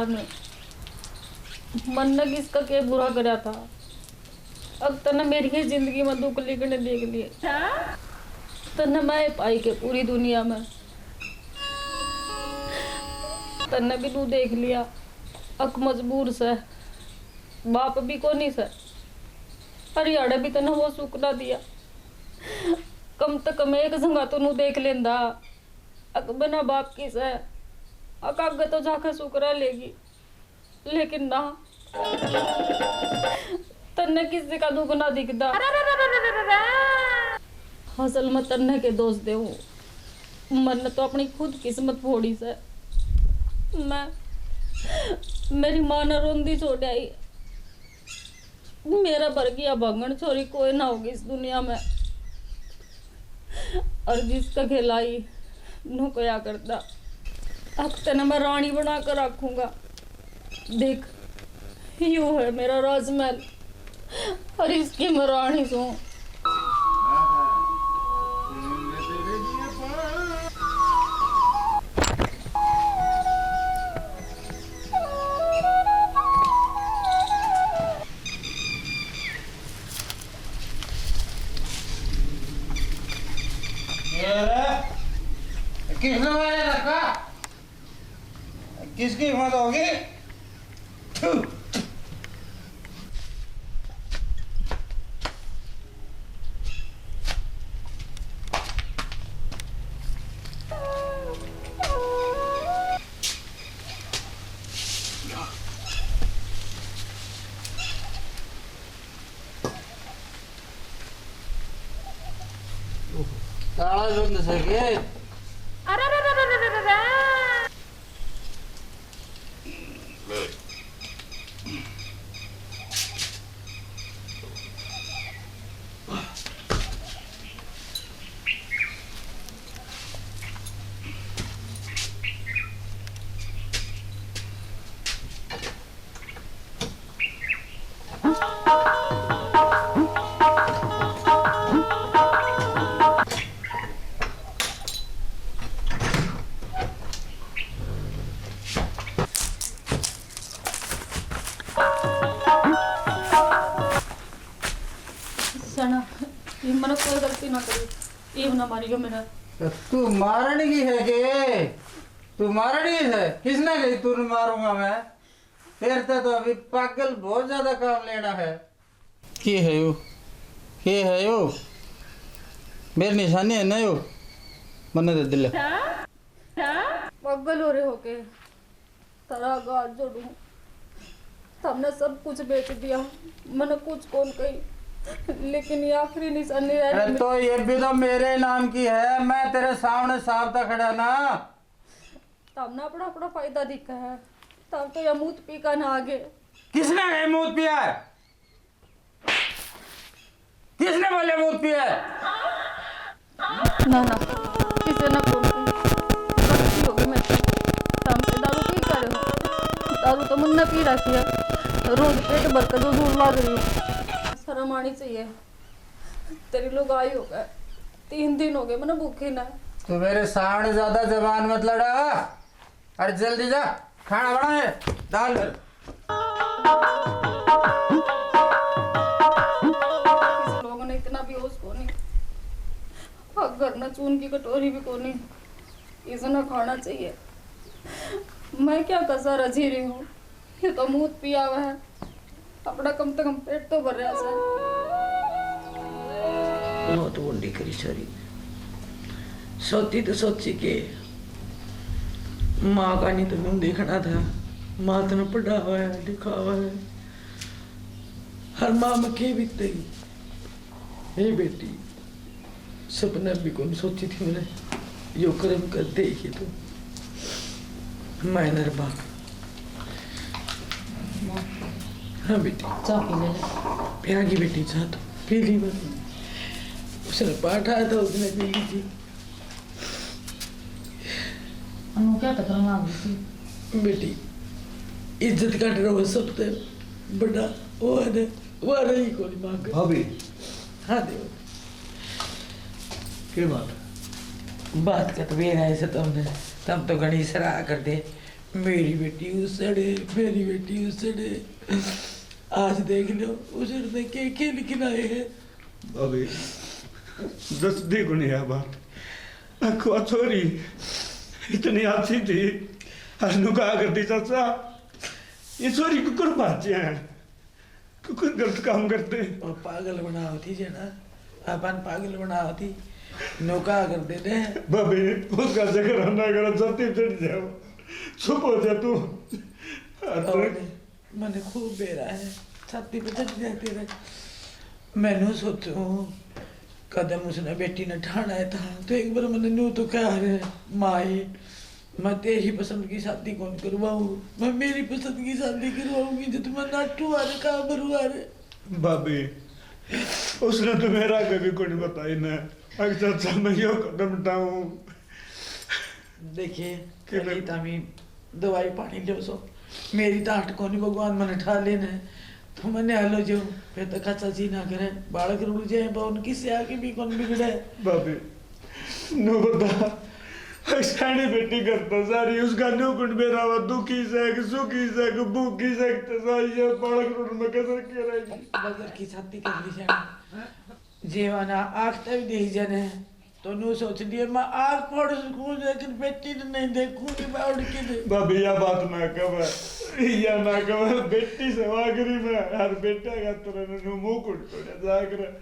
भगवान मन ने किसका क्या बुरा करा था। अब तने मेरी ही जिंदगी में दुख लिखने देख लिए तने मैं पाई के पूरी दुनिया में तने भी तू देख लिया। अक मजबूर से बाप भी को नहीं से हरियाणा भी तने वो सुख ना दिया। कम तो कम एक संगा तो देख लेंदा। अक बिना बाप की से अक आगे तो जाकर सुकरा लेगी लेकिन ना तन्ने किसी का दुख ना दिखता। असल में तन्ने के दोष दे मन तो अपनी खुद किस्मत फोड़ी से। मैं मेरी माँ ने रोंदी छोड़ आई। मेरा बरगिया भंगन छोरी कोई ना होगी इस दुनिया में और जिसका खिलाई नो क्या करता। अब तेने मैं रानी बना कर रखूंगा। देख यू है मेरा राजमहल और इसकी मैं रानी हूँ। किसने मारा रखा? किसकी हिम्मत होगी? ताला बंद सके मैंने कोई गलती ना करी। ये ना मारियो मेरा। तू मारने की है के? तू मारनी है? किसने कही तू मारूंगा मैं? फिर तो अभी पागल बहुत ज्यादा काम लेना है। की है यू? के है यू? मेरी निशानी है ना यू? मन्ने दे दिले। पागल हो रहे हो के तेरा गाज जोड़ू। तुमने सब कुछ बेच दिया मैंने कुछ कौन कही लेकिन ये आखिरी निशानी रह गई। तो ये भी तो मेरे नाम की है। मैं तेरे सामने साफ था खड़ा ना। तब ना अपना अपना फायदा दिखा है। तब तो ये मूत पी का ना आगे। किसने ये मूत पिया है? किसने बोले मूत पिया है? ना ना किसी ने कौन गलती हो गई मैं तब से दारू पी कर रहे हो। दारू तो मुन्ना पी रखी है रोज पेट भर कर दूर लाग रही हूँ। शर्म आनी चाहिए। तेरी लोग आई हो गए 3 दिन हो गए मैंने भूखे ना। तो मेरे सामने ज्यादा जबान मत लड़ा। अरे जल्दी जा खाना बना है दाल भर। किसी लोगों ने इतना भी होश को नहीं। घर ना चून की कटोरी भी को नहीं इसने खाना चाहिए। मैं क्या कसर रजी रही हूँ। ये तो मूत पिया हुआ है अपना कम से कम पेट तो भर रहा है। तो वंडी करी सारी सोची तो सोची के माँ का नहीं तुम्हें देखना था। माँ तो पढ़ा हुआ है लिखा हुआ है। हर माँ में के बीतते ही हे बेटी सपना भी कौन सोची थी मैंने यो कर्म कर दे ही तो मैं नरबाग। हाँ बेटी चाह पी ले प्यागी बेटी चाह तो पी ली बात। उसने पाठ आया था उसने पी ली थी। अनु क्या टकराना आ गई थी बेटी इज्जत काट रहा हो सबसे बड़ा वो है ही कोई मांग। भाभी हाँ देव क्या बात बात का तो बेरा है से तुमने तब तो गणेश सराह कर दे मेरी बेटी उसड़े, मेरी बेटी उसड़े। आज देख लो उसड़ने के खेल खिलाए हैं। अबे दस देखो नहीं है बात। अखवा छोरी इतनी अच्छी थी, हरनू कहा करती चाचा ये छोरी कुकुर बाचे हैं, कुकुर गलत काम करते। और पागल बना होती है ना, अपन पागल बना होती नौका कर देते हैं। बाबे उसका जिक्र ना करो, सत्य चढ़ जाओ, चुप हो जा तू। मैंने खूब बेरा है, छाती पे चढ़ जाते रहे। मैंने सोचू कदम उसने बेटी ने ठाना है था, तो एक बार मैंने नू तो कह रहे माए मैं तेरी पसंद की शादी कौन करवाऊँ, मैं मेरी पसंद की शादी करवाऊंगी जो तुम्हें नाटू आ रहे कहाँ बरू आ रहे। बाबे उसने तो मेरा कभी कोई बताई ना। अगर चाचा मैं यो कदम उठाऊं। देखिए कली तामी दवाई पानी लो सो मेरी ताट को नहीं भगवान मैंने ठा लेना है, तो मैंने हालो जो फिर तो खचा जी ना करे बालक रुड़ जाए उनकी किसी आगे भी कौन बिगड़े। बाबे नो बता ऐसाने बेटी करता सारी उसका नो कुंड मेरा वो दुखी से कि सुखी से कि भूखी से कि सारी ये बालक रुड़ में कसर के रहेगी। बगर की छाती कर ली जाए जीवाना आँख तक दे जाने, तो नू सोच लिए मैं आँख फोड़ सकूं लेकिन बेटी ने नहीं देखूंगी मैं उड़ के दे। बाबी यह बात ना कब या ना कब बेटी से वागरी में हर बेटा का तरह नु मुंह कुट पड़े जाकर।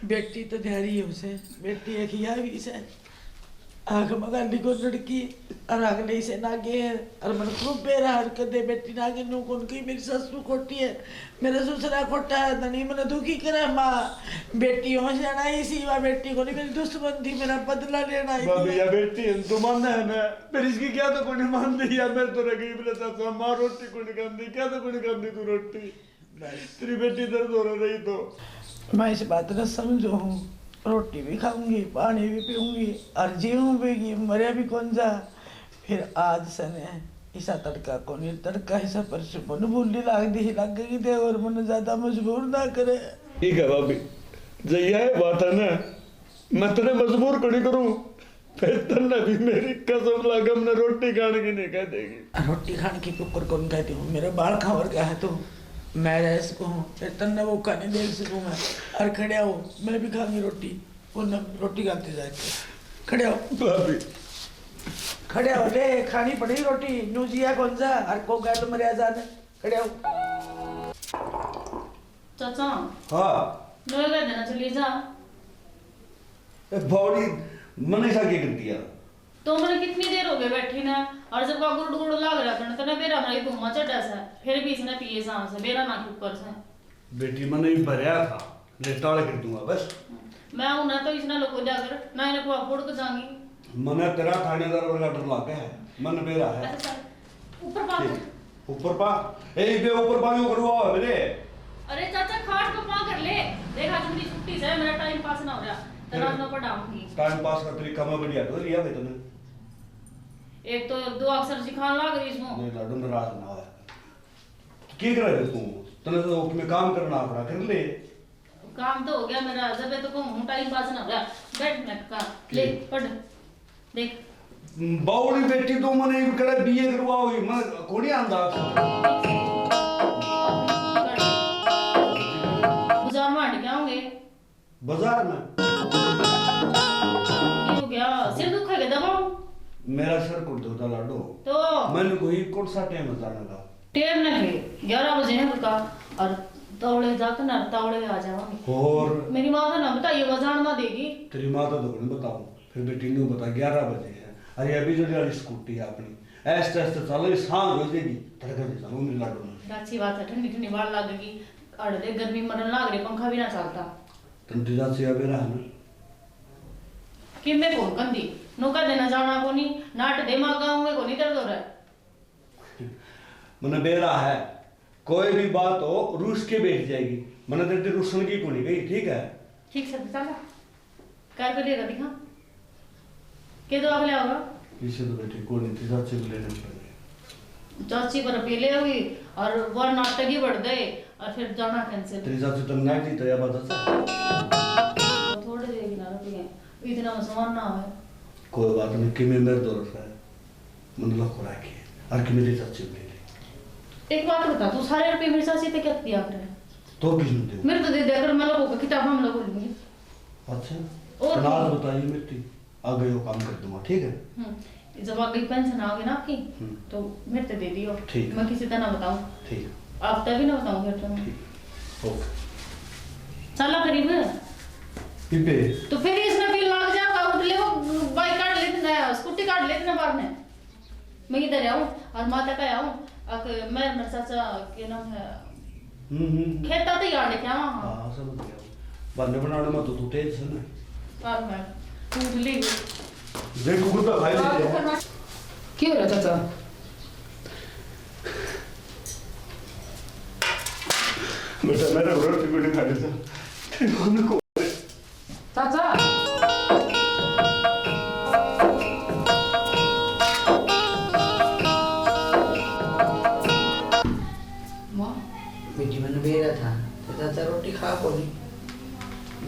बेटी तो ध्यारी है उसे, बेटी एक ही भी से आग मगाली को लड़की और अगले से नागे है और मन खूब बेरा हरकत दे बेटी नागे नु कौन की मेरी ससुर खोटी है मेरा ससुरा खोटा है तनी मैंने दुखी करे माँ बेटी हो जाना इसी बार बेटी को नहीं मेरी दुश्मन थी मेरा बदला लेना ही। बाबी या बेटी है तो मानना है ना, फिर इसकी क्या तो कोई मान दी या मैं तो रही बोले चाचा माँ रोटी को नहीं खाती, क्या तो कोई नहीं खाती तू रोटी, तेरी बेटी दर्द हो रही तो मैं इस बात न समझो हूँ, रोटी भी खाऊंगी पानी भी पीऊंगी और जीऊँ भी मरे भी कौन जा। फिर आज सने ऐसा तड़का को नहीं तड़का ऐसा परसों मन भूली लाग दी लग गई दे और मन ज्यादा मजबूर ना करे। ठीक है भाभी जय है बात है ना, मैं तेरे मजबूर को नहीं करूँ फिर तन्ने भी मेरी कसम लगा हमने रोटी खाने की नहीं कह देगी। रोटी खाने की कुकर कौन कहती हूँ, मेरा बाल खावर का है तो मैं रह सकूँ फिर तन्ने वो खाने देख सकूँ मैं और खड़े हो मैं भी खाऊंगी रोटी वो न रोटी खाते जाके खड़े हो भाभी खड़े हो ले खानी पड़ेगी रोटी नू जिया कौन सा हर को गया तो मरे जाने खड़े हो। चाचा हाँ लोहे का देना चलिए जा बॉडी मनीषा की करती है तो मैंने कितनी देर हो गई बैठी ना और जब का गुड़ गुड़ लाग रहा था तो ना बेरा मेरा घुमा चढ़ा सा फिर भी इसने पिए सांस से बेरा ना ऊपर से बेटी मैंने भी भरया था लेटाड़ कर दूंगा बस मैं हूं ना तो इसने लोग जाकर ना इन्हें को फोड़ को जाऊंगी मने तेरा थानेदार वाला डर लग गया है मन बेरा है ऐसा ऊपर पा ऊपर पा ए बे ऊपर पानी करवा मेरे। अरे चाचा खाट को पा कर ले देखा तुम्हारी छुट्टी से मेरा टाइम पास ना हो रहा तेरा ना पढ़ाऊंगी टाइम पास का तरीका मैं बढ़िया कर लिया भाई तूने एक तो दो अक्षर सिखाने लग रही इसमें नहीं लाडू नाराज ना हो की कर रहे तू तने तो में काम करना पड़ा कर ले काम तो हो गया मेरा जब तो कहूं टाइम पास ना हो रहा बैठ मैं का ले पढ़ देख बाउली बेटी तो मने करे बीए करवाओगी मैं कोनी आंदा बाजार में हट क्या होंगे बाजार में हो गया सिर दुख है दबाओ मेरा सर कुट होता लाडो तो मैंने कोई कौन सा टाइम जाने का टाइम नहीं 11 बजे है का और तौड़े जाकर ना तौड़े आ जाओगे और मेरी माँ तो ना बताइए बाजार में देगी तेरी माँ तो नहीं बताऊं फिर बेटी ने बता 11 बजे है अरे अभी जो वाली स्कूटी है अपनी ऐसे ऐसे चलो सांझ हो जाएगी तेरे घर चलो मेरे लाडो में अच्छी बात है ठंडी ठंडी बाढ़ लगेगी अड़े गर्मी मरन लग रही पंखा भी ना चलता तंटी जात से अबे रहा ना कि मैं कौन कंदी नौका देना जाना को नहीं नाट दे मां गाऊंगे को नहीं दर्द हो रहा है मने बेरा है कोई भी बात हो रूस के बैठ जाएगी मने तेरे रूसन की को नहीं गई ठीक है ठीक से चला कर कर लेगा दिखा के दो अगले होगा इसे तो बेटी को नहीं थी चाची को लेने पड़ेगा चाची पर पीले होगी और वो नाटक ही बढ़ गए और फिर जाना कैंसिल तेरी चाची तो नहीं थी तो या बात है थोड़े देगी ना रुपये इतना सामान ना है कोई बात नहीं कि मैं मेरे दोस्त है मन लो खुरा के और कि मेरे चाचे ले ले एक बात बता, तू सारे रुपए मेरे साथ से क्या दिया कर? तो किसने दे मेरे तो दे दे कर, मैं लोगों का किताब हम लोग बोलूंगी। अच्छा और नाज बताइए मेरी आगे वो काम कर दूंगा, ठीक है? जब आ गई पेंशन आ गई ना आपकी, तो मेरे तो दे दियो। ठीक। मैं किसी तरह ना बताऊं। ठीक आप तभी ना बताऊं फिर तो। ठीक ओके। साला करीब पीपे तो फिर इसमें भी लग जाएगा। उठ ले वो बाइक काट लेते ना, स्कूटी काट लेते ना बाहर में। मैं इधर आऊं और माता का आऊं, मैं मेरे चाचा के नाम है खेता तैयार लेके आवा। हाँ समझ गया। बंदे बनाने में तो तू टेंशन है। और मैं टूट ली देखो कुत्ता खाई लेते हैं। क्या हो रहा चाचा? बेटा मेरा रोटी को नहीं खाने था उनको चाचा मां बेटी मैंने बेरा था तो चाचा रोटी खा को नहीं,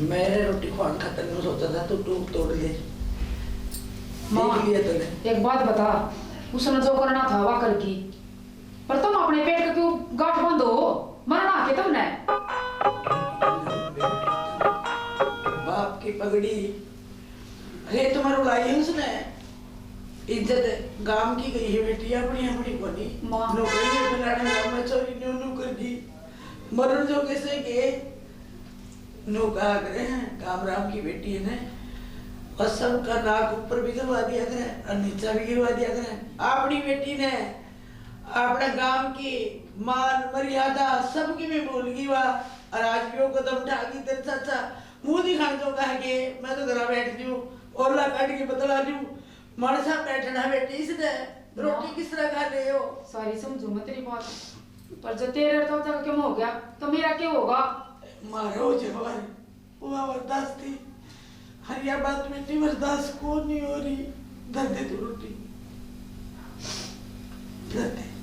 मेरे रोटी खान खातर नहीं सोचा था तो तू तोड़ ले मां, देख लिया तूने। एक बात बता, उसने जो करना था वह कर की, पर तुम अपने पेट का क्यों गांठ बांधो? मरना के तुमने। बाप की पगड़ी अरे तुम्हारे लाई है उसने, इज्जत गांव की गई है बेटी अपनी अपनी बनी। मां। नौकरी ने बनाने गांव में चोरी न्यू कर दी, मरण जो कैसे के नो कहा करे हैं काम राम की बेटी है ने, और सबका नाक ऊपर भी गिरवा दिया करे और नीचा भी गिरवा दिया करे। अपनी बेटी ने अपने गांव की मान मर्यादा सबकी में भूल गई वा, और आज भी वो कदम उठा गई तेरे चाचा मुंह दिखाने तो कहा के मैं तो घर बैठ जूं ओला काट के बतला जूं मनसा बैठना बेटी इसने रोटी किस तरह खा ले हो। सारी समझू मैं तेरी बात, पर जो तेरे चाचा का क्यों हो गया तो मेरा क्यों होगा? मारो जवान वो बर्दाश्त थी, हरिया बात बेटी बर्दाश्त को नहीं हो रही। दर दे तू रोटी दर दे।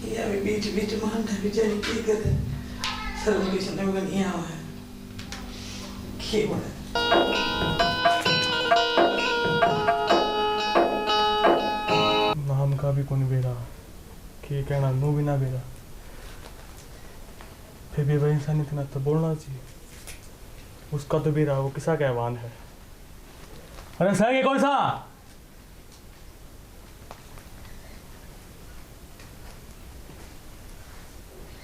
ये अभी बीच बीच मान बेचारी की करे सर्व किसी ने मगर नहीं आवा है के बड़ा नाम का भी कौन बेरा के कहना नू भी ना बेरा, फिर भी वही इंसान इतना तो बोलना चाहिए। उसका तो बेरा वो किसा का ऐवान है। अरे सर ये कौन सा?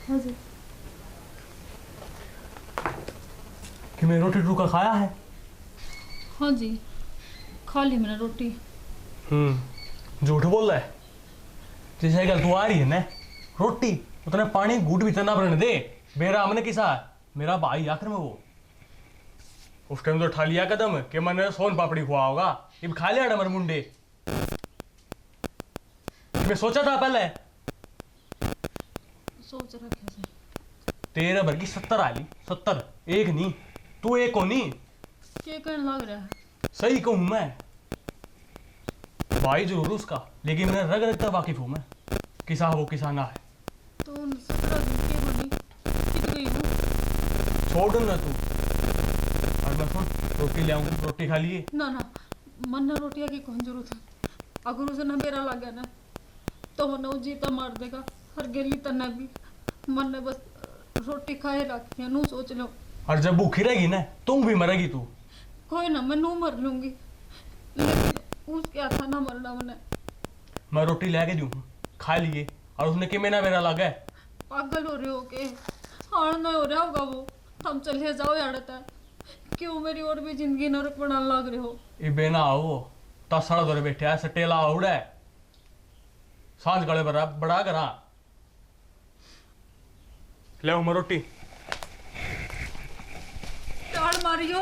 हाँ जी। कि मैं रोटी टूका खाया है? हाँ जी, खा ली मैंने रोटी। झूठ बोल रहा है। जैसे कल तू आ रही है ना रोटी उतने पानी घूट भी तना भरने दे। मेरा हमने किसा मेरा भाई आखिर में वो उस टाइम तो उठा लिया कदम कि मैंने सोन पापड़ी खुआ होगा, ये खा लिया डमर मुंडे। मैं सोचा था पहले सोच रखा से तेरा भर की 70 आली 70 एक नहीं तू एक हो नहीं। क्या करने लग रहा है? सही कहूं मैं भाई जरूर उसका, लेकिन मैं रग रग तक वाकिफ हूं मैं किसा हो किसा ना है। तो 17 दिन की बनी कित गई हूँ। छोड़ ना तू और मैं सुन रोटी ले आऊंगा, रोटी खा लिए ना ना मन ना रोटिया की कौन जरूरत है। अगर उसे ना मेरा लग गया ना तो वो ना जीता मार देगा हर गेली तना भी। मन ने बस रोटी खाए रखी है नू सोच लो। और जब भूखी रहेगी ना तुम भी मरेगी तू। कोई ना मैं नू मर लूंगी, लेकिन उसके हाथा ना मरना मैंने। मैं रोटी ले के दूं खा लिए और उसने कि मेरा मेरा लगा है। पागल हो रहे हो के हार ना हो रहा होगा वो। हम चले जाओ याड़ता क्यों मेरी और भी जिंदगी नरक बनाने लग रहे हो। ये बेना आओ तसड़ा दौरे बैठे है सटेला उड़ा है सांझ गले बड़ा बड़ा करा ले मैं रोटी टाड़ मारियो।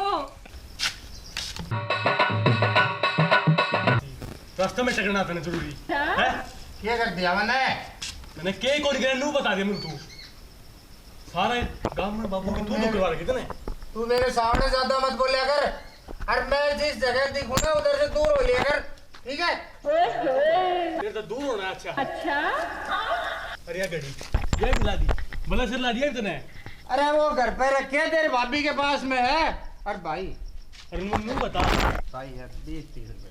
रास्ते में टकराना था जरूरी है। क्या कर दिया मैंने के कौन गया नू बता दिया मुझे तू सारा गांव में बाबू की तू तो करवा रखी थी। तू मेरे सामने ज्यादा मत बोलिया कर, और मैं जिस जगह दिखूं ना उधर से दूर हो लिया कर, ठीक है? तेरे तो दूर होना अच्छा। अरे यार गड़ी ये मिला दी भला सिर ला दिया तूने। अरे वो घर पे रखे तेरे भाभी के पास में है। और भाई अरे नू बता भाई यार 20-30 रुपए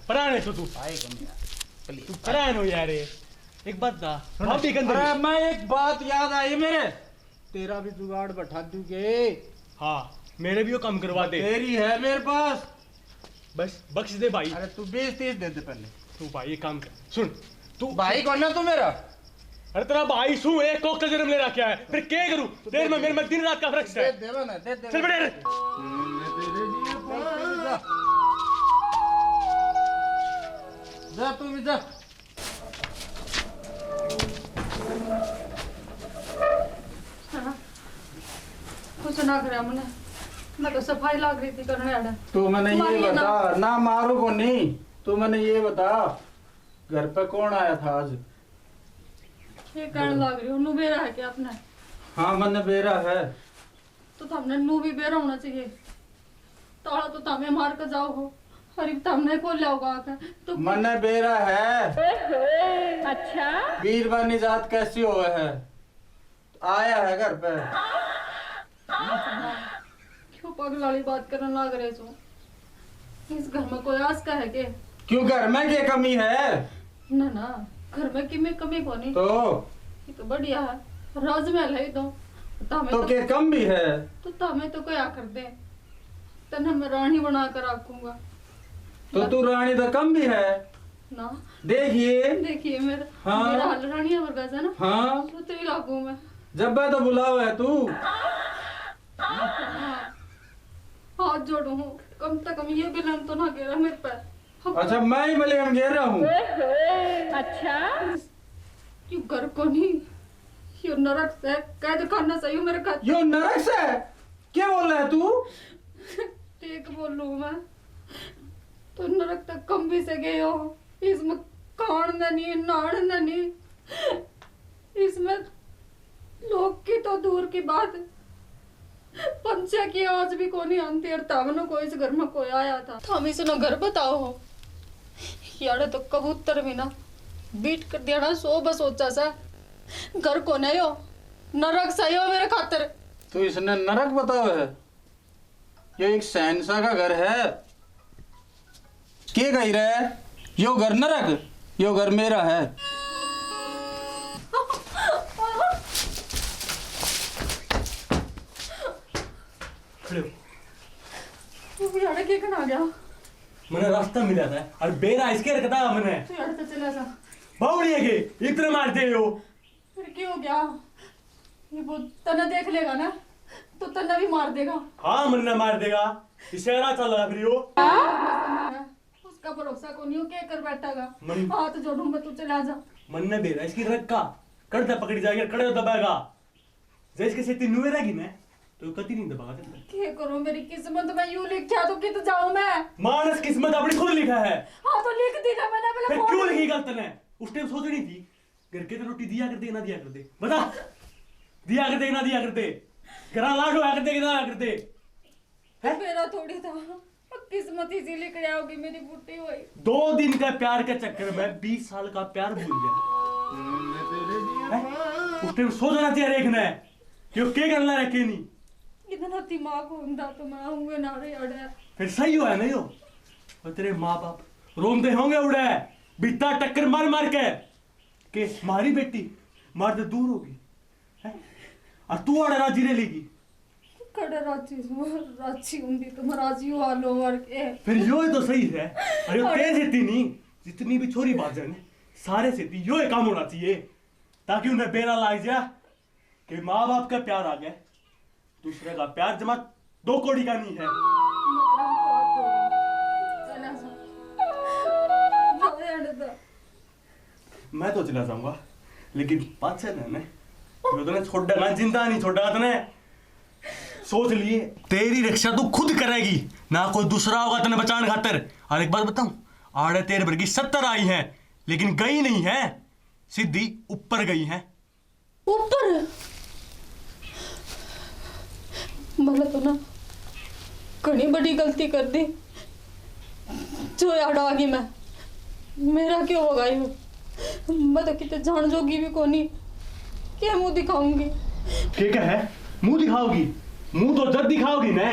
पराने तो तू भाई कम यार। तू परेशान हो यार एक बात था भाभी के अंदर अरे मैं एक बात याद आई मेरे, तेरा भी जुगाड़ बैठा दूंगे। हाँ मेरे भी वो काम करवा दे, तेरी है मेरे पास, बस बख्श दे भाई। अरे तू 20-30 दे दे पहले। तू भाई ये काम कर, सुन तू भाई कौन है तू मेरा? अरे तेरा भाई सू एक कोक का जन्म ले रहा क्या है, फिर क्या करूं तेरे में मेरे में दिन रात का फर्क दे है। दे ना, दे दे। चल बेटे जा तू भी जा। कुछ ना करे हमने, मैं तो सफाई लाग रही थी करने आड़ा। तू मैंने ये मारिए ना। बता ना, मारू को नहीं, तू मैंने ये बता घर पे कौन आया था आज? ये कहने लाग रही हूँ, नू बेरा है क्या अपने? हाँ मैंने बेरा है। तो हमने नू भी बेरा होना चाहिए। ताला तो तमें मार कर जाओ हो, अरे तमने को ले होगा आकर तो मैंने बेरा है। अच्छा वीरवार निजात कैसी हुए है, आया है घर पे। क्यों पगल वाली बात करने लग रहे हो? इस घर में कोई आस का है के? क्यों घर में क्या कमी है? ना ना, घर में की में कमी कोनी, तो ये तो बढ़िया है, राजमहल है। तो क्या कम भी है? तो तमें तो क्या कर दे, तने मैं रानी बना कर रखूंगा। तो तू रानी तो कम भी है ना देखिए। देखिए मेरा हाँ। मेरा हाल रानी वर्गा है ना। हाँ तो तेरी लागू मैं जब तो बुलाओ है तू। हाथ जोड़ू हूँ, कम से कम ये बिलन तो ना गिरा मेरे पे। अच्छा मैं ही बलियान घेर रहा हूँ। अच्छा यू घर को नहीं, यू नरक से कैद खाना सही मेरे घर। यो नरक से क्या बोल रहा है तू? ठीक बोल लूँ मैं तो नरक तक कम भी से गए हो। इसमें खान नहीं नाड़ नहीं, इसमें लोग की तो दूर की बात, पंचे की आज भी कोई नहीं आती। और तावनो को इस घर में कोई आया था, हम इसे ना घर बताओ हो यार। तो कबूतर भी ना बीट कर दिया ना, सो बस सोचा सा घर को नहीं हो, नरक सही हो मेरे खातिर। तो इसने नरक बताओ है? ये एक शहंशाह का घर है, के कह रहा है यो घर नरक? यो घर मेरा है। तू भी यार क्या करना गया? मैंने रास्ता मिला था और बेरा इसके रखता है मैंने तू यार तो चला जा। बावड़ी है के इतने मारते हो। फिर क्यों हो गया? ये वो तना देख लेगा ना तो तना भी मार देगा। हाँ मन्ना मार देगा, इसे ना चल रहा फिर उसका भरोसा को नहीं हो, क्या कर बैठागा? मन- हाथ जोड़ू मैं, तू चला जा। मन्ना बेरा इसकी रखा कड़ता पकड़ी जाएगा, कड़े दबाएगा जैसे किसी तीन नुए रहेगी ना तो कति नहीं दबागा। क्या करूं, मेरी किस्मत में यूं लिखा तो कित जाऊं मैं? मानस किस्मत अपनी खुद लिखा है, हाँ तो लिख दी ना मैंने, फिर बोला क्यों लिखी गलत ने? उस टाइम सोच नहीं थी घर के तो रोटी दिया करते ना दिया करते, बता दिया करते ना दिया करते, घरा लाड होया करते कि ना होया करते। मेरा थोड़ी था, किस्मत इसी लिख रहा होगी मेरी बुट्टी हुई। 2 दिन का प्यार के चक्कर में 20 साल का प्यार भूल गया। उस टाइम सोच रहा चाहिए देखना क्यों क्या करना है के नहीं। इतना दिमाग होता तो मैं आऊंगे ना रे अड़े। फिर सही हुआ नहीं हो, और तेरे माँ बाप रोमते होंगे उड़े बिता टक्कर मार मार के मारी बेटी मार तो दूर होगी है? और तू अड़े राजी रह लेगी। कड़े राची होंगी तो मैं राजी हुआ लो वर के। फिर यो ही तो सही है। अरे तेज इतनी नहीं, जितनी भी छोरी बात जाने सारे से यो ही काम होना चाहिए ताकि उन्हें बेरा लाग जाए कि माँ बाप का प्यार आ गया, दूसरे का प्यार जमा 2 कौड़ी का नहीं है। मैं तो चला जाऊंगा लेकिन पाछे ने छोड़ देगा, जिंदा नहीं छोड़ा तने। सोच लिए तेरी रक्षा तू खुद करेगी ना कोई दूसरा होगा तने बचाने खातिर। और एक बात बताऊं, आड़े तेरे भर की 70 आई हैं लेकिन गई नहीं है, सीधी ऊपर गई है। ऊपर मैंने तो ना घनी बड़ी गलती कर दी जो याद आ गई। मैं मेरा क्यों होगा ये? मैं तो कितने जान जोगी भी कोनी, क्या मुंह दिखाऊंगी? ठीक है मुंह दिखाओगी, मुंह तो जब दिखाओगी ना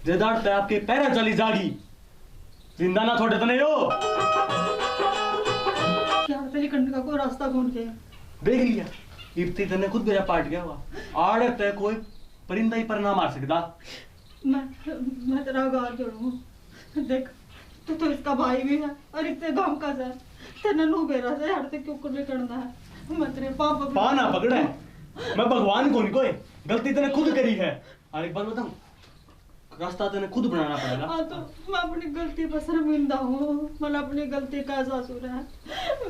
जदार आपके पैर चली जागी, जिंदा ना छोड़े तने यो। निकलने का कोई रास्ता कौन के? देख लिया इब्ती तने खुद मेरा पाट गया हुआ आड़ तय कोई परिंदा ही पर ना मार सकता। मैं तेरा गार जोड़ू। देख तो इसका भाई भी है और इतने गांव का है। तेने नू बेरा से हट से क्यों कर निकलना है? मैं तेरे पापा पा ना पकड़े मैं भगवान को नहीं कोई गलती तने खुद करी है। और एक बात बताऊं रास्ता तने खुद बनाना पड़ेगा। हाँ तो मैं अपनी गलती पर शर्मिंदा हूँ। मतलब अपनी गलती का एहसास हो रहा है।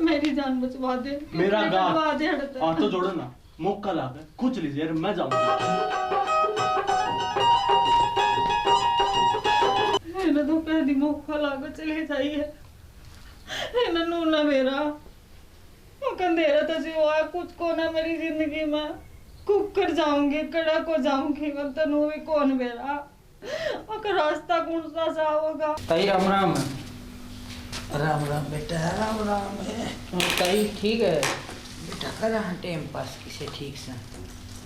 मेरी जान बचवा दे। मेरा बचवा दे हाँ तो जोड़ो ना मौका ला के कुछ लीजिए मैं जाऊंगा। मैंने तो कह दी मौका ला के चले जाइए। नू ना मेरा अंधेरा तो हुआ कुछ को ना मेरी जिंदगी में कुकर जाऊंगी कड़ा को जाऊंगी मैं तनु भी कौन मेरा अगर रास्ता कौन सा होगा। ताई राम राम। राम राम बेटा राम राम है। ताई ठीक है बेटा करा टाइम पास किसे ठीक से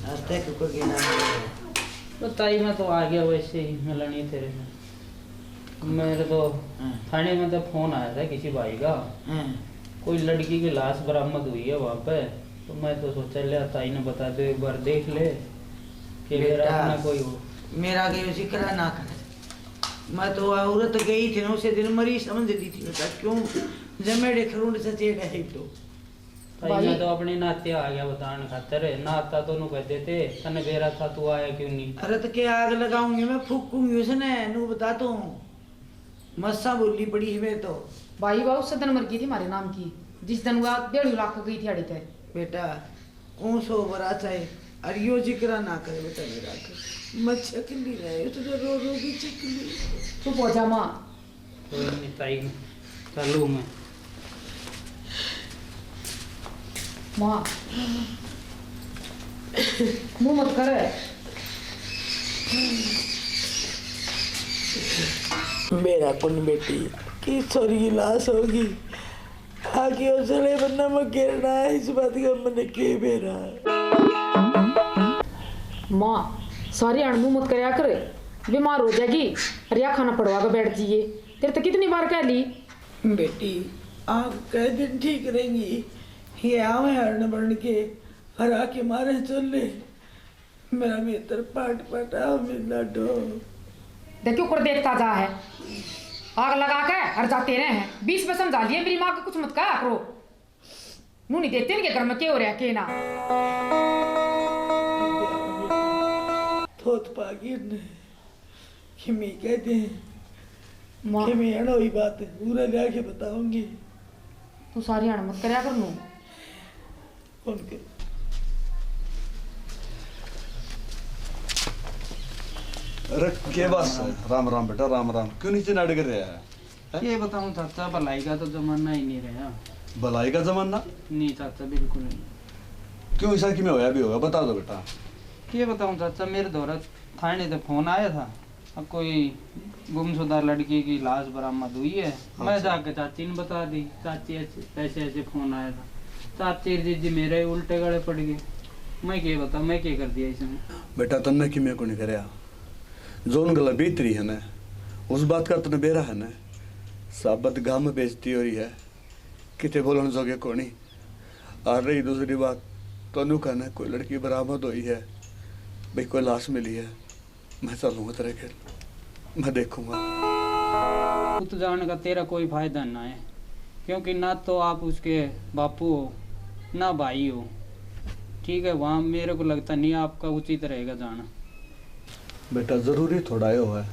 रास्ते को कोई गिना नहीं। तो ताई मैं तो आ गया वैसे ही मिलनी तेरे में। मेरे तो थाने में तो फोन आया था किसी भाई का कोई लड़की की लाश बरामद हुई है वहाँ पे। तो मैं तो सोचा ले ताई ने बता दो एक बार देख ले कि मेरा अपना कोई हो। मेरा के जिक्र ना कर। मैं तो औरत गई थी ना उसे दिन मरी समझ ली थी बेटा क्यों जमेड़े खरूंड से चेड़ा है तो ताई मैं तो अपने नाते आ गया बताने खातर नाता तो नु कह देते तने बेरा था तू आया क्यों नहीं। अरे तो क्या आग लगाऊंगी मैं फूकूंगी उसने नू बता तो मस्सा बोली पड़ी है मैं तो। भाई बाबू सदन मर गई थी हमारे नाम की जिस दिन वो 1.5 लाख गई थी अड़ी तय। बेटा कौन सो बरा चाहे और यो जिक्र ना करे बेटा मेरा मैं चकली रहे तो रो रो की चकली तू पहुंचा माँ कोई नहीं ताई चलू मैं। माँ मुंह मत करे। मेरा कुन बेटी की छोरी की लाश होगी आगे उसने बनना मैं गिरना है इस बात का मैंने के बेरा। माँ सारी अणमुह मत करया कर बीमार हो जाएगी अरे या खाना पड़वा कर बैठ जाइए। तेरे तो कितनी बार कह ली बेटी आप कह दिन ठीक रहेंगी ये आवे हरण बन के हरा के मारे चले मेरा भीतर पाट पाटा मिला डो देखियो कर देखता जा है आग लगा के हर जाते रहे हैं 20 में समझा लिए मेरी माँ को कुछ मत कहा करो नू नहीं देखते इनके घर में क्या हो रहा है के ना थोत पागिर ने कि मैं कहते हैं माँ कि मैं अड़ा हुई बात है पूरा जाके बताऊंगी। तू सारी अण मत करया कर नू कौन के अरे के बस राम राम बेटा राम राम क्यों नीचे नाड़ कर रहा है? ये बताऊं चाचा भलाई का तो जमाना ही नहीं रहा। भलाई का जमाना नहीं चाचा बिल्कुल नहीं। क्यों ऐसा कि में होया भी होगा बता दो बेटा। ये बताऊं चाचा मेरे द्वारा थाने से फोन आया था अब कोई गुमशुदा लड़की की लाश बरामद हुई है। मैं जाके चाची ने बता दी चाची ऐसे ऐसे फोन आया था। चाची जी मेरे उल्टे गड़े पड़ गए। मैं क्या बता मैं क्या कर दिया इसमें। बेटा तन्ने कि मैं को नहीं करया जोन गला बीतरी है ना उस बात का तने बेरा है ना साबत गांव में बेइज्जती हो रही है किते बोलन जोगे कोनी। और रही दूसरी बात तनु कहना कोई लड़की बरामद हुई है भाई कोई लाश मिली है मैं चलूंगा तेरे खेल मैं देखूंगा। तो जाने का तेरा कोई फायदा ना है क्योंकि ना तो आप उसके बापू हो ना भाई हो। ठीक है वहाँ मेरे को लगता नहीं आपका उचित रहेगा जाना। बेटा जरूरी थोड़ा यो है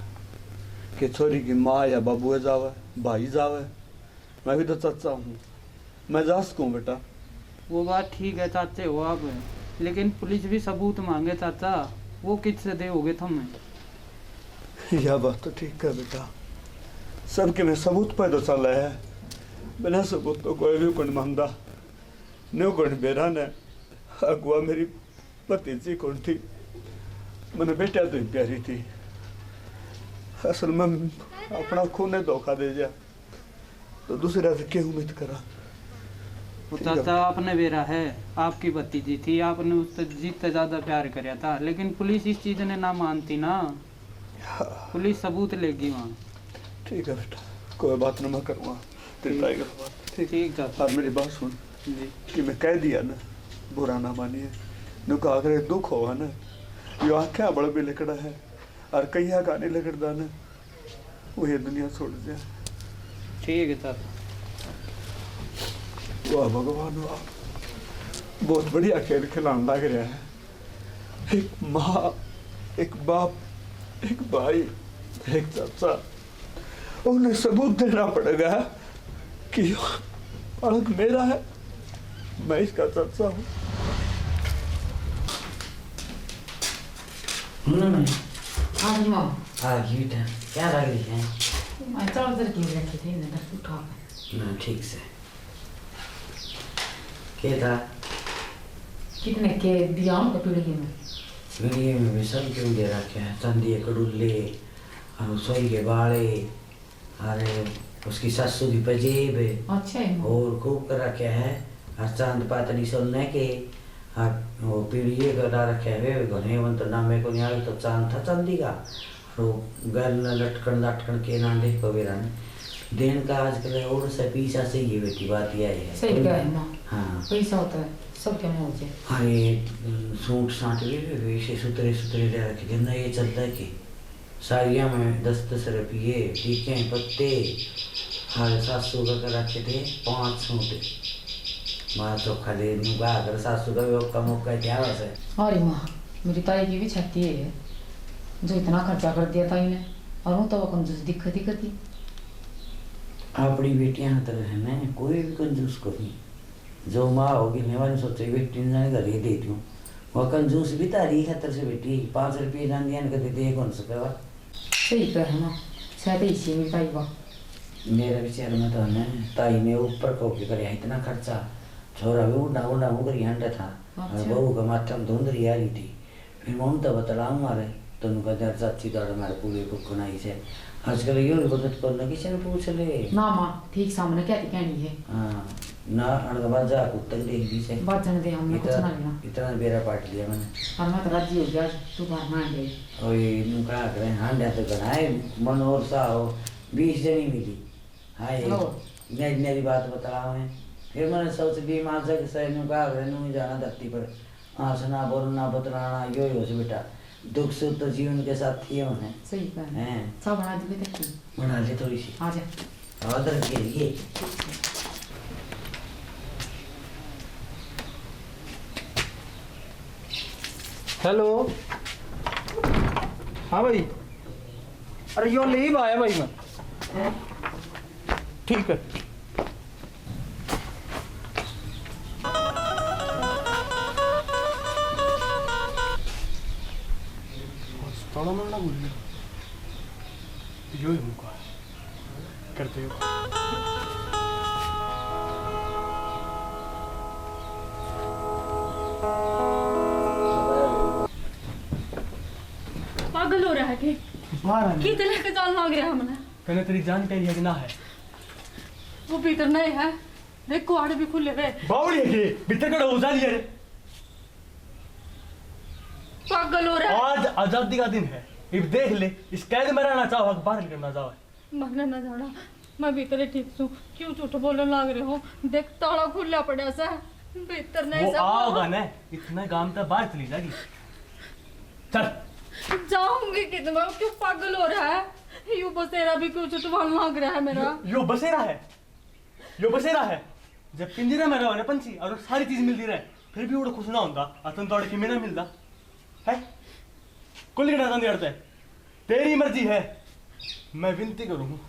कि छोरी की माँ या बाबू जावे भाई जावे मैं भी तो चाचा हूँ मैं जा सकूँ बेटा। वो बात ठीक है चाचे हो आप लेकिन पुलिस भी सबूत मांगे चाचा वो किससे दोगे तुम्हें। यह बात तो ठीक है बेटा सबके में सबूत पैदा चल है बिना सबूत तो कोई भी कौन मांगदा न्यू कौन बेरा ने अगुआ मेरी भतीजी कौन थी मैंने बेटा तो ही प्यारी थी असल में अपना खून ने धोखा दे दिया तो दूसरा से क्या उम्मीद करा। वो चाचा आपने बेरा है आपकी भतीजी थी आपने उससे जितना ज्यादा प्यार कराया था लेकिन पुलिस इस चीज ने ना मानती ना पुलिस सबूत लेगी वहाँ। ठीक है बेटा कोई बात ना मैं करूँगा तेरी बात ठीक चाचा मेरी बात सुन कि मैं कह दिया ना बुरा ना मानिए नुका अगर दुख होगा ना यो आख्या बड़ा भी लिखड़ा है और कहीं गाने लिखड़ा ना वो ये दुनिया छोड़ दिया। ठीक है सर। वाह भगवान वाह बहुत बढ़िया खेल खिलाने लग रहा है। एक माँ एक बाप एक भाई एक चाचा उन्हें सबूत देना पड़ेगा कि बालक मेरा है मैं इसका चाचा हूँ। आज माँ हाँ बेटा क्या लग रही है? मैं चार्जर क्यों रखे थे ना उठा कर। ना ठीक से क्या था? कितने के दिया उनको पीढ़ी में? वीडियो में भी सब क्यों दे रखे हैं? चांदी के कड़ुल्ले और रसोई के बाड़े अरे उसकी सासू की पजेब अच्छा है माँ। और खूब कर रखे है और चांद पातनी सोने के और वो पीढ़ी का डाल रखे है घने वन तो नाम को नहीं आया तो चांद था चांदी का तो गल लटकन लटकन के ना देख को बेरा दिन का आजकल और से पीछा से ये बेटी बात ये है। सही कहा है माँ। हाँ पैसा होता है सब क्या मौज है। अरे सूट साट भी वैसे सुतरे सुतरे ले रखे थे ना ये चलता है कि साड़ियाँ में 10-10 रुपये टीके पत्ते हर सासू का कर रखे थे 5 सूट माँ चोखा दे नुका कर सासू का भी कम मौका क्या वैसे। अरे माँ मेरी ताई की भी छाती है जो इतना खर्चा कर दिया ताई ने और वो तो वो कंजूस दिखती दिखती। अपनी बेटियां तो है ना कोई भी कंजूस को नहीं जो माँ होगी मेवानी सोचे बेटी ने घर ही दे दूँ वह कंजूस भी तारी खतर से बेटी 5 रुपये जान दिया कर देते कौन सा करवा। सही कह है माँ शायद इसी में ताई का मेरा विचार में तो है ताई ने ऊपर को के करे इतना खर्चा छोरा भी उड़ा उड़ा मुकर हंडा था और बहू का माथा में धुंधरी आ रही थी फिर मैं तो बतलाऊँ मारे तो उनका दर्द अच्छी तरह हमारे पूरे को खुनाई से आजकल ये बदत करना किसी ने पूछ ले ना माँ ठीक सामने क्या कहनी है। हाँ ना अड़गबाज जा कुत्ते देख दी से बात जाने दे हमने कुछ ना लेना इतना बेरा पाट लिया मैंने और मैं तो राजी हो गया तू बाहर मान गई। ओए नुका करे हांडा तो बनाए मन और सा हो 20 जनी मिली हाय नई नई बात बताओ मैं फिर मैंने सोच दी माँ जग से नुका करे नु जाना धरती पर आसना बोलना बतलाना यो हो से बेटा दुख सुख तो जीवन के साथ ही होने। सही कहा हैं सब बना दी देखी बना ले थोड़ी सी आ जा ऑर्डर के लिए। हेलो हाँ भाई अरे यो लीव आया भाई मैं ठीक है। थोड़ा मरना भूल गया यो ही उनका करते हो। पागल हो रहा है कि कितने के जान मांग रहा है हमने कहने तेरी जानकारी है कि ना है? वो भीतर नहीं है देख कुआड़े भी खुले हुए बावड़ी है कि भीतर कड़ा हो जा लिया रे। पागल हो रहा है। आज आजादी का दिन है इब देख ले इस कैद में रहना चाहो बाहर निकलना चाहो मरना ना जाना मैं भीतर ही ठीक हूँ क्यों झूठ बोलने लग रहे हो देख ताला खुला पड़ा सा भीतर नहीं वो सब आओगा ना इतना काम तक बाहर चली जाएगी। चल जाऊंगी कितना क्यों पागल हो रहा है यू बसेरा भी क्यों छुटवान मांग रहा है मेरा यो बसेरा है जब पिंजरे में रहो ना पंछी और सारी चीज मिलती रहे फिर भी वो खुश ना होता अतन तोड़ के मेरा मिलता है कुल गिना है तेरी मर्जी है। मैं विनती करूँ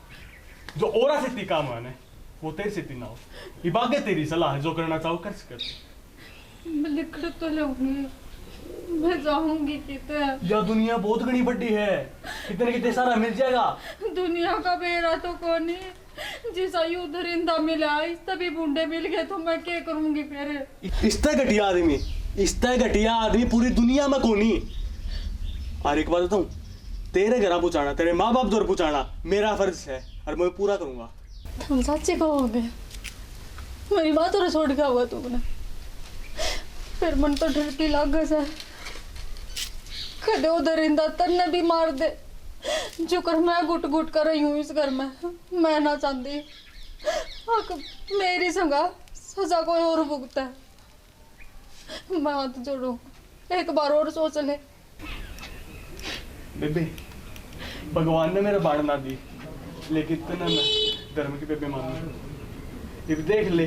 जो ओरा से काम आना है वो तेरे से ना हो इबादत तेरी सलाह है जो करना चाहो कर सकते। मैं लिख तो लूंगी मैं जाऊंगी कितने यह दुनिया बहुत घनी बड़ी है कितने कितने सारा मिल जाएगा। दुनिया का बेरा तो कौन है जिस आयु दरिंदा मिला इस तभी बूंदे मिल गए तो मैं क्या करूंगी फिर। इस घटिया आदमी पूरी दुनिया में कोनी। और एक बात बताऊं तेरे घर पहुंचाना तेरे माँ बाप जोर पहुंचाना मेरा फर्ज है और मैं पूरा करूंगा। तुम सच्चे कहोगे मेरी बात और छोड़ के हुआ तुमने फिर मन तो डरती लाग से कदे उधर इंदा तन्ने भी मार दे जो कर मैं गुट गुट कर रही हूँ इस घर में मैं ना चाहती मेरी संगा सजा कोई और भुगता है। मैं हाथ जोड़ू, एक बार और सोच ले। बेबे भगवान ने मेरा बाण ना दी, लेकिन इतना मैं धर्म की बेबे मानू। ये देख ले,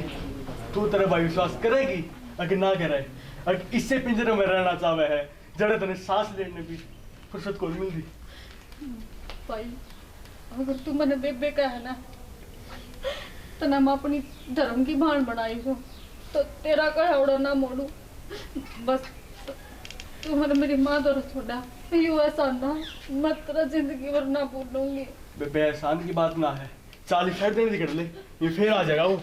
तू तेरा भाई विश्वास करेगी अगर ना करे, अगर इससे पिंजरे में रहना चाहे है, जड़े तने सांस लेने भी फुर्सत को नहीं मिलती। भाई अगर तू मैंने बेबे कहा ना तो ना मैं अपनी धर्म की भान बनाई हूँ, तो तेरा कहा ना मोड़ू। बस तू मैंने मेरी माँ तो छोड़ा, यूं एहसान ना मैं तेरा जिंदगी भर ना भूलूंगी। बेबे एहसान की बात ना है, 40 दिन निकल ले, ये फिर आ जाएगा वो।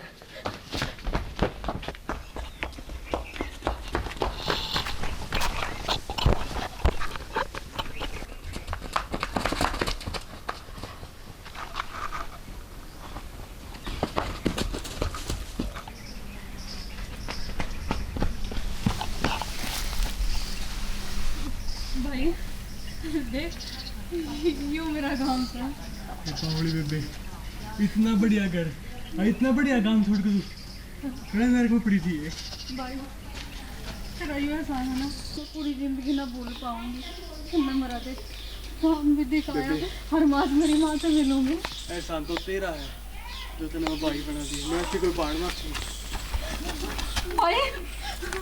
भाई देख, यूं मेरा काम था। पावड़ी बेबे, इतना बढ़िया घर, इतना बढ़िया काम छोड़ के तू मेरे को पड़ी थी। भाई तेरा यूं एहसान है ना, मैं पूरी जिंदगी ना भूल पाऊंगी। मैं मरा दे काम भी दिखाया, हर मास मेरी माँ से मिलूंगी। एहसान तो तेरा है जो तूने वो भाई बना दिया, मैं ऐसे कोई बाढ़ ना। भाई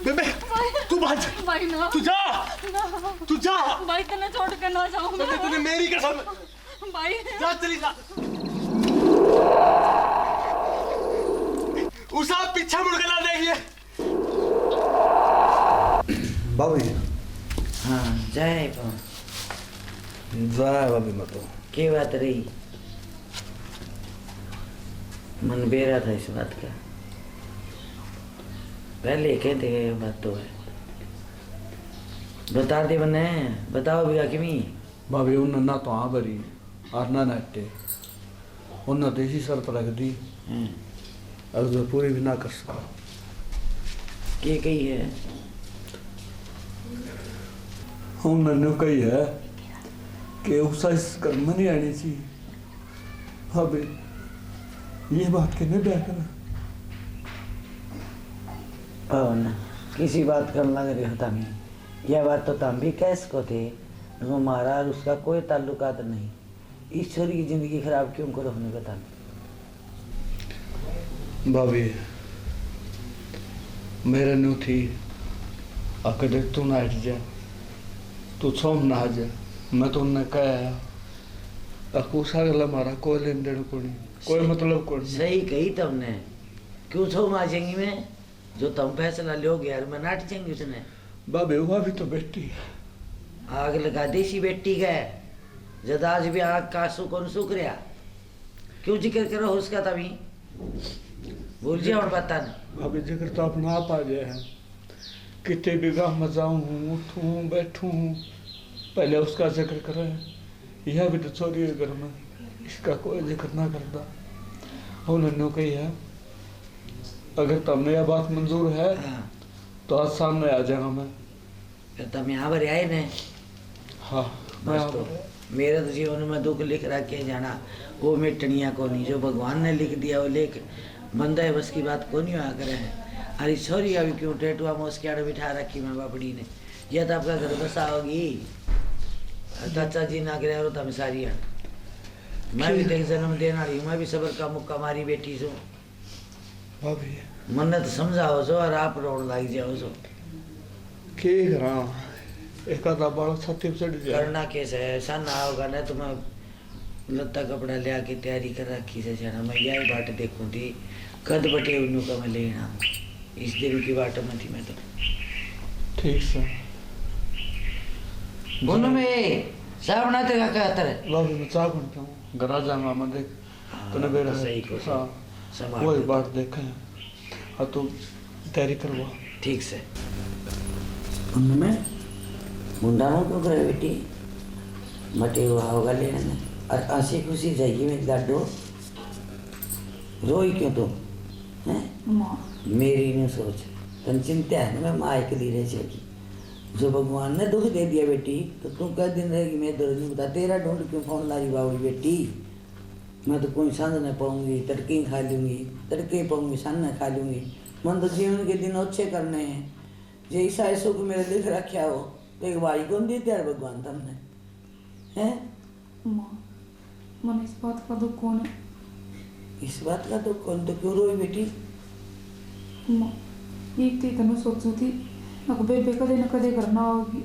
बेबे तू भाग, भाई ना, तू जा, ना तू जा। भाई तेने छोड़ कर ना जाऊं बेबे तूने मेरी कसम, भाई। जा चली जा। उसा पीछे मुड़ के ना देखिए। भाभी हाँ जाए जाए भाभी मैं तो क्या बात रही? मन बेरा था इस बात का, पहले कहते ये बात तो है। बता दे बने, बताओ भैया किमी। भाभी उन्हें ना तो हाँ भरी और ना नट्टे, उन्हें तो इसी शर्त रख दी अगर जो पूरी भी ना कर सका। के कही है? उन्होंने कही है कि उसा इस घर में नहीं आनी चाहिए। भाभी ये बात कहने ब्याह करना ना किसी बात करना लगे होता नहीं, यह बात तो तुम भी कैस को थे। हमारा और उसका कोई ताल्लुकात नहीं, ईश्वर की जिंदगी खराब क्यों करो हमने बता। भाभी मेरे न्यू थी अकड़े तू ना हट जा, तू छोम ना आ जा। मैं तो उन्हें कहा अकूसा गला मारा कोई लेन देन को नहीं, कोई मतलब को नहीं। सही कही तुमने, क्यों छो माचेंगी मैं? जो तुम फैसला लोगे यार मैं नाट चेंगी उसने। भाभी हुआ भी तो बेटी आग लगा देसी बेटी का, जद आज भी आग का सुकून सुख रहा, क्यों जिक्र करो उसका? तभी भूल जाओ और बता ना। भाभी जिक्र तो अपना आप आ गया है, कितने भी गाँव में जाऊँ उठूँ बैठूँ पहले उसका जिक्र करे। यह भी तो चोरी है घर में, इसका कोई जिक्र ना करता। उन्होंने कही है अगर तुमने यह बात मंजूर है तो आज सामने आ जाऊंगा मैं। फिर तुम यहाँ पर आए ने। हाँ बस तो मेरे तो जीवन में दुख लिख रखे जाना, वो मिटनिया को नहीं, जो भगवान ने लिख दिया वो लिख बंदा है, बस की बात को नहीं हुआ करे है। अरे छोरी अभी क्यों टेटुआ मोस के आड़ बिठा रखी मैं बापड़ी ने, यह तो आपका घर बसा होगी। चाचा जी ना करे तो सारी है। मैं भी देख जन्म देना रही, मैं भी सबर का मुक्का मारी बेटी सो। भाभी मन तो समझाओ सो और आप रोड लग जाओ सो। के करा एक आधा बाल छाती पे चढ़ जाए। करना कैसे है, सन आओगा ना तो मैं लत्ता कपड़ा ले आके तैयारी कर रखी से जाना। मैं यही बाट देखूं थी कद बटे उन्नू का मैं लेना, इस दिन की बाट में थी मैं तो। ठीक से बोलो में चाय बनाते का क्या तरह? भाभी मैं चाह बनता हूँ, घर आ जाऊंगा मैं देख तूने बेरा तो सही को हाँ संभाल वही दो। बात देखा है। हाँ तो तैयारी करवा ठीक से। उनमें मुंडा में क्यों करे बेटी? मटे हुआ होगा लेने और हंसी खुशी जाएगी मेरी लाडो। रोई क्यों तुम? हैं? मेरी नहीं सोच, तुम चिंता है ना मैं माँ के लिए रह जाएगी। जो भगवान ने दुख दे दिया बेटी तो तू कई दिन रहेगी मैं दर्द नहीं बता। तेरा ढूंढ क्यों फोन ला रही बाबू बेटी? मैं तो कोई सांझ न पाऊंगी, तड़के ही खा लूंगी, तड़के ही पाऊंगी सांझ न खा लूंगी। मन तो जीवन के दिन अच्छे करने हैं। जे ईसा सुख मेरे लिख रखा हो तो एक भाई कौन देते यार भगवान तुमने हैं? माँ मन इस बात का दुख कौन है? इस बात का तो कौन तो क्यों रोई बेटी? माँ एक तो इतना सोचू थी ना बेबे कदे न कदे करना होगी।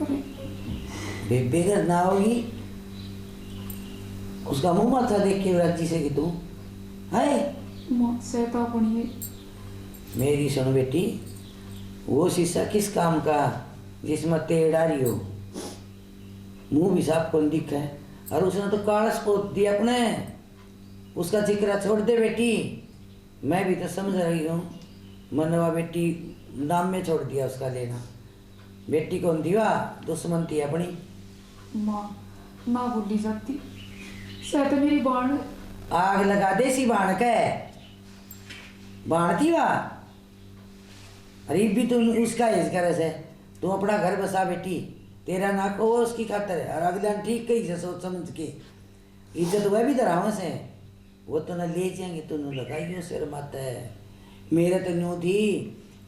अरे बेबे करना होगी उसका मुंह माथा देख के राजी से कि तू है माँ सहता पड़ी है। मेरी सुन बेटी, वो शीशा किस काम का जिसमें तेड़ आ रही हो? मुंह भी साफ कौन दिखा है और उसने तो कालस पोत दिया अपने। उसका जिक्र छोड़ दे बेटी। मैं भी तो समझ रही हूँ मनवा बेटी नाम में छोड़ दिया उसका लेना। बेटी कौन थी वह? दुश्मन थी अपनी। माँ ना भूली जाती सहत मेरी बाण। आग लगा दे सी बाण के बाण थी वह। अरे भी तू उसका इस करे से तू अपना घर बसा बेटी। तेरा ना को उसकी खातर है और अगला ठीक कही से सोच समझ के। इज्जत वह भी दराव से वो तो न ले जाएंगे तो न लगाइयो सिर माता है। मेरे तो न्यू थी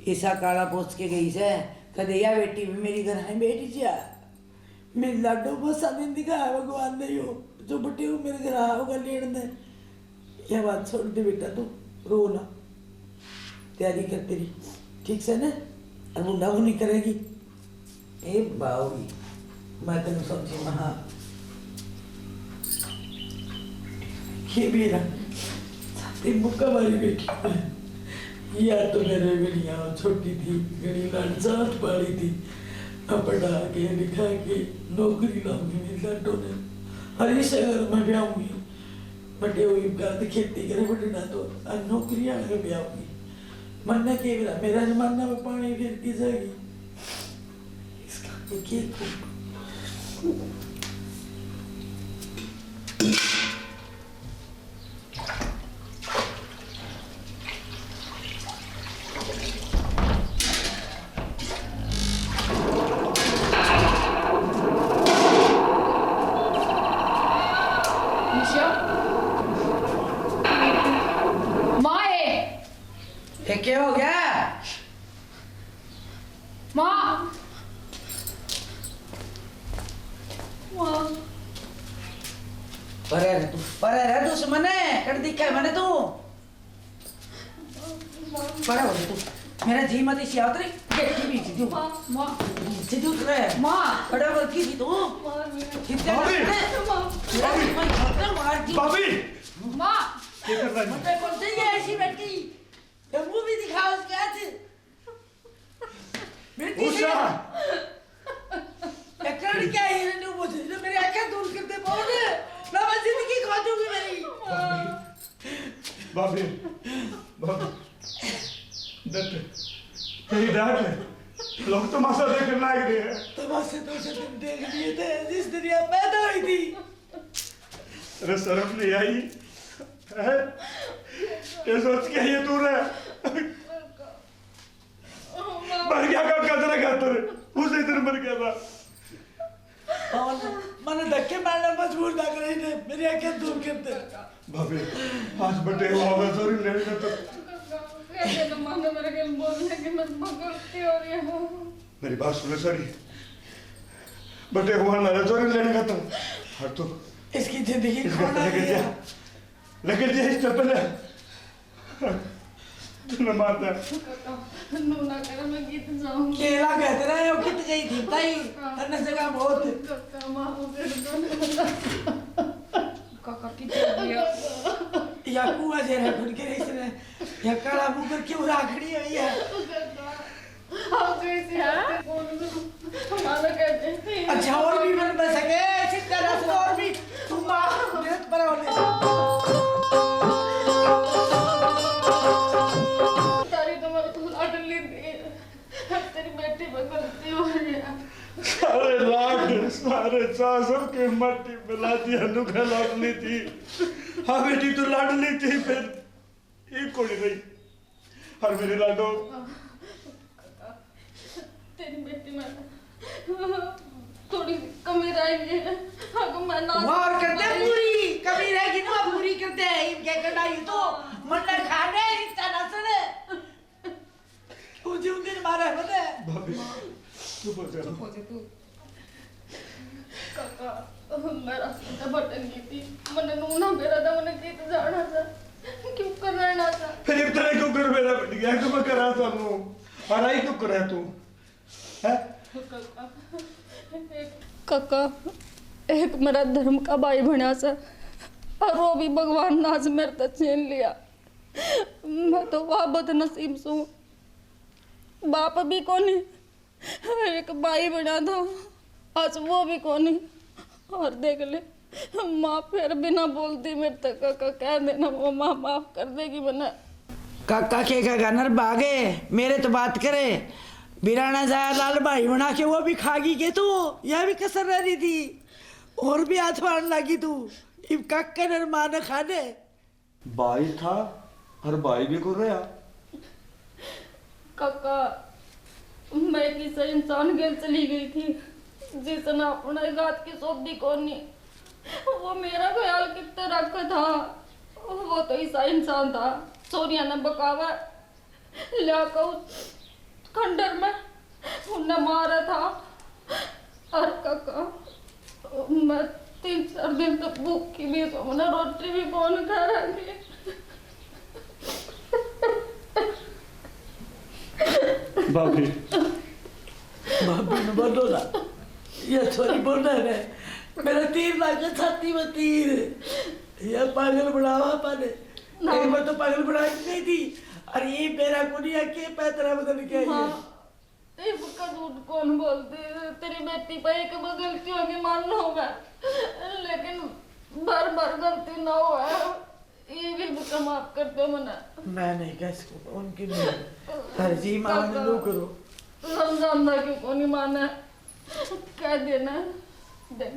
ऐसा काला पोछ के गई से कदे या बेटी भी मेरी घर है बेटी जा मेरी लाडो बसा दिन दिखाया भगवान ने यो जो बटे हो मेरे घर आओगा लेन दे। यह बात छोड़ दे बेटा तू रो ना। तैयारी कर तेरी ठीक से ना और मुंडा वो नहीं करेगी। ए बाऊगी मैं तेन समझी महा ये भी ना ते मुक्का वाली बेटी या तो मेरे गड़िया छोटी थी गड़ी लाड साथ पाली थी। पढ़ा के लिखा के नौकरी लाऊंगी मेरी लाडो ने। हरी शहर में ब्याऊंगी बटे हुई खेती करे बटे ना तो नौकरी आगे ब्याऊंगी। मरना के मेरा जमाना में पानी फिर की जाएगी इसका क्या क्या हो गया? माँ पर है दुश्मन है कर दिखा है मैंने तू पर हो तू मेरा जी मत इसी आवतरी बेटी भी थी तू माँ सीधू उतरे माँ बड़ा वर्की थी तू कितने भाभी माँ क्या कर रहा है? मुझे कौन सी है ऐसी बेटी ये मूवी दिखाओ उसके आज बेटी उषा एक्टर क्या है ये न्यू मुझे जो मेरी आंखें दूर करते बोल ना मैं जिंदगी खा दूंगी मेरी भाभी भाभी दत्त तेरी डांट है लोग तमाशा देखने लायक नहीं है। तमाशे तो उसे तुम देख लिए थे जिस दुनिया पैदा हुई थी। अरे शर्म नहीं आई है? ये सोच के ये तू रहा मर गया का कदर खातर उसे इधर मर गया था और मैंने धक्के मारना मजबूर ना करे ने मेरी आंखें दूर करते। भाभी आज बटे हुआ मैं सॉरी लेने का तो कैसे न मानो मेरे के बोलने की मत गलती हो रही है। मेरी बात सुनो सॉरी बटे हुआ ना सॉरी लेने का तो हर तो इसकी जिंदगी इसका लेकिन ये इससे पहले तूने मारता नूना कर मैं गीत जाऊंगी। केला कहते रहे हो कित गई थी ताई अन्य जगह बहुत काका की चल गया या कुआ जेरा खुद के इसने या काला मुकर क्यों राखड़ी हुई है? हम कैसे हैं हमारा कहते हैं। अच्छा और भी बन सके इसी तरह से और भी तुम मेहनत पर होने तारी तुम्हारे तो लाडन ली थी तेरी बेटी पर गलती हो रही है। सारे लाख सारे चासों के मट्टी मिला दी अनुका लाडली थी। हाँ बेटी तू लाडली थी फिर एक कोई नहीं हर मेरे लाडो तेरी बेटी में थोड़ी कमी रहेगी। अगर मैं ना मार करते पूरी कमी रहेगी ना पूरी करते हैं क्या करना ये तो मन खाने इतना तीर मारे बने भाभी चुप हो जा। चुप हो जा तू। काका मैं रास्ते से भटक गई थी, मैंने नूना मेरा था, मैंने गीत जाना था, क्यों कर रहना था। फिर इतना क्यों कर मेरा बैठ गया क्यों मैं करा था हराई क्यों करा तू है? काका एक मेरा धर्म का भाई बना सा, और वो भी भगवान ने आज मेरे तक छीन लिया। मैं तो वाह बदनसीब सू, बाप भी कोनी, एक भाई बना था, आज वो भी कोनी। और देख ले माँ फिर बिना बोलती मेरे तक काका कह देना, वो माँ माफ कर देगी मना। काका के गनर भागे मेरे तो बात करे बिराना जाया लाल भाई बना के वो भी खागी के तू यह भी कसर रही थी और भी हाथ मारने लगी तू इब काका नर माने खाने भाई था और भाई भी को रहा। काका मैं किसी इंसान गेल चली गई थी जिसने अपने गात की सौदी कोनी, वो मेरा ख्याल कितने रखा था, वो तो ऐसा इंसान था सोनिया ने बकावा लाकर उस खंडर में उन्हें मारा था। और काका मैं 3-4 दिन तक भूखी भी तो मैंने रोटी भी कौन खा रही। भाभी भाभी ने बोलो ना ये सॉरी बोलना है मेरा तीर लागे छाती में तीर ये पागल बढ़ावा पाने एक बार तो पागल बढ़ा नहीं थी और ये मेरा कुनिया के पैतरा बदल के आई इसका झूठ कौन बोलती, तेरी बेटी पे एक गलती होगी मानना होगा, लेकिन बार बार गलती ना हो, ये भी बुका माफ कर दो मना। मैं नहीं कह सकूँ उनकी नहीं हर जी मान लो करो समझाना क्यों को नहीं माना, कह देना देख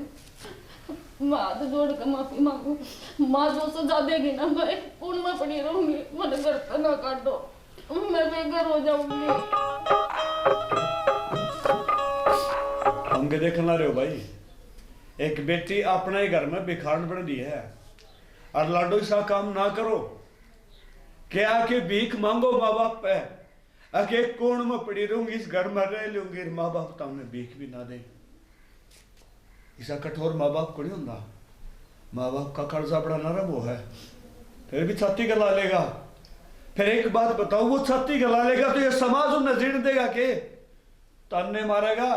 माँ हाथ जोड़ कर माफी मांगू, माँ जो सजा देगी ना मैं पूर्ण में पड़ी रहूंगी, मैंने घर पे ना काटो, मैं बेघर हो जाऊंगी। हमके देखना रहे हो भाई, एक बेटी अपने ही घर में बिखारन पड़ दी है और लाडो सा काम ना करो क्या आके भीख मांगो माँ बाप पे, आके कोण में पड़ी रहूंगी इस घर में रह लूंगी, माँ बाप तो हमें भीख भी ना दे। ऐसा कठोर माँ बाप को नहीं होता, माँ बाप का कर्जा बड़ा नरम वो है, फिर भी छाती गला लेगा। फिर एक बात बताओ वो छाती गला लेगा तो ये समाज उन्हें जीण देगा के ताने मारेगा।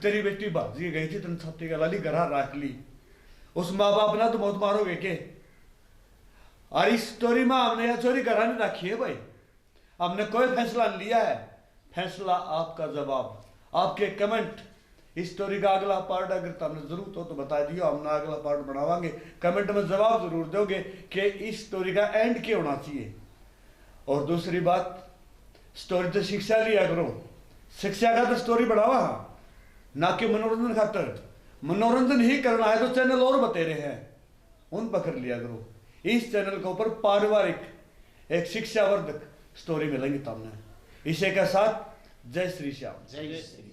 तेरी बेटी भाजी गई थी तुम छाती गला ली घर रख ली, उस माँ बाप ना तो बहुत मारोगे के। और इस स्टोरी में हमने यह चोरी करा नहीं रखी है भाई, हमने कोई फैसला नहीं लिया है, फैसला आपका जवाब आपके कमेंट। इस स्टोरी का अगला पार्ट अगर तुमने जरूरत हो तो बता दियो, हमने अगला पार्ट बनावांगे, कमेंट में जवाब जरूर दोगे कि इस स्टोरी का एंड क्या होना चाहिए। और दूसरी बात स्टोरी तो शिक्षा लिया करो, शिक्षा का तो स्टोरी बढ़ावा ना कि मनोरंजन खातर, मनोरंजन ही करना है तो चैनल और बतेरे हैं उन पकड़ लिया करो। इस चैनल के ऊपर पारिवारिक एक शिक्षावर्धक स्टोरी मिलेंगी तुमने। इसी के साथ जय श्री श्याम। जय श्री